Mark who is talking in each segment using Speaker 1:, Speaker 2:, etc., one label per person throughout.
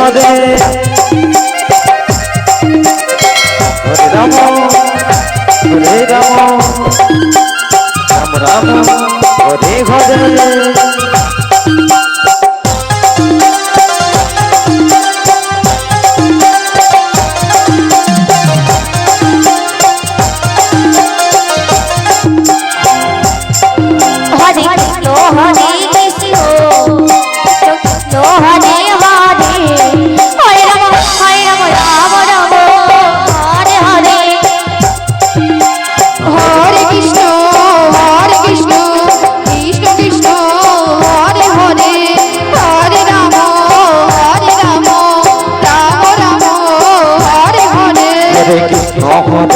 Speaker 1: Hare Hare Ram Ram Ram Hare Hare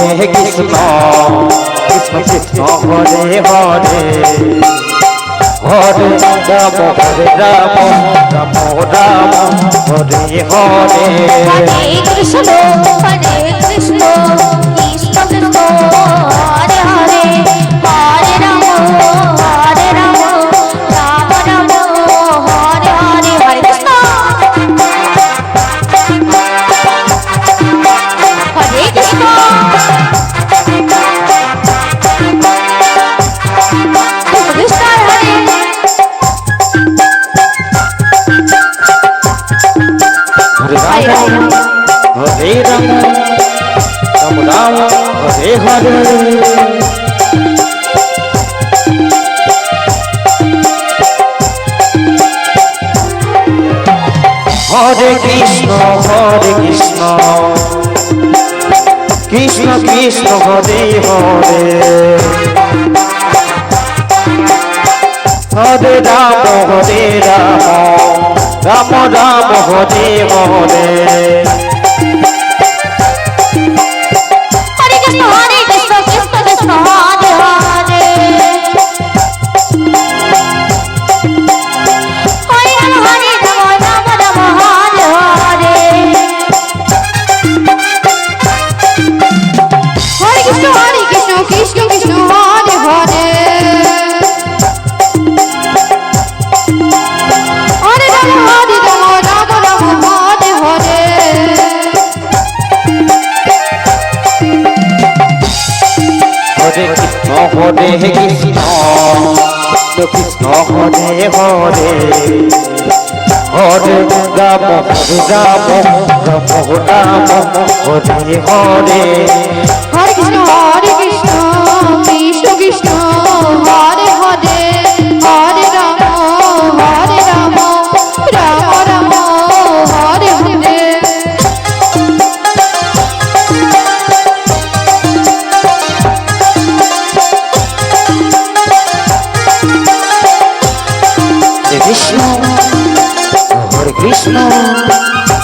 Speaker 1: Hare Krishna Krishna Krishna Hare Hare Hare Ram Ram Ram Hare Hare
Speaker 2: Hare Krishna Krishna Krishna Hare Hare Hare Ram Ram Ram Hare Hare Hare Krishna Hare Krishna
Speaker 1: Hare Ram Ram Hare Hare Hare Krishna Krishna Krishna Hare Hare Hare Ram Ram Ram Hare Hare
Speaker 2: Hare Krishna Krishna Krishna Hare Hare Hare Ram Ram Ram Hare Hare Hare Krishna Krishna Krishna Hare Hare Hare Ram Ram Ram Hare Hare
Speaker 1: Hare Krishna Krishna Hare Hare Hare Ram Ram Hare Hare
Speaker 2: Hare Krishna Krishna Krishna Hare Hare Hare Ram Ram Ram Hare Hare
Speaker 1: Krishna Hare Krishna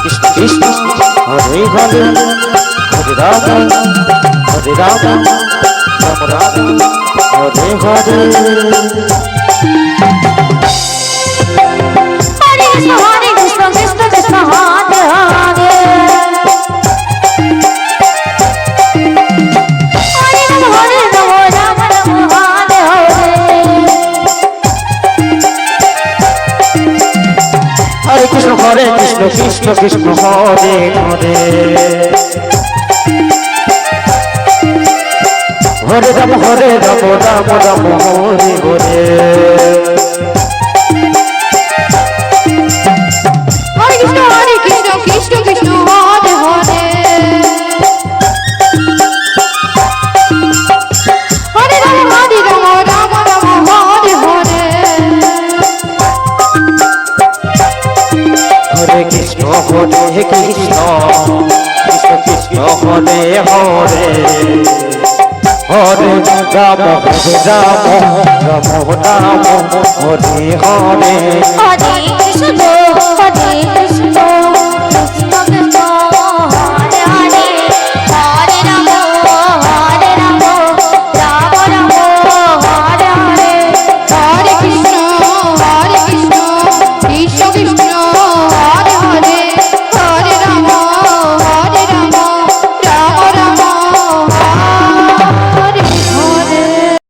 Speaker 1: Krishna Krishna Hare Hare Hare Ram Ram Ram Hare Hare
Speaker 2: Hare Krishna Krishna Krishna Hare Hare Hare Ram Ram Hare Hare
Speaker 1: Hare Krishna Krishna Krishna Hare Hare Hare Ram Ram Ram Hare Hare
Speaker 2: Hare Krishna Krishna Krishna Hare Hare Hare Ram Ram Hare Hare
Speaker 1: Hare Krishna Krishna Krishna Hare Hare Hare Ram Ram Hare Hare
Speaker 2: Hare Krishna Hare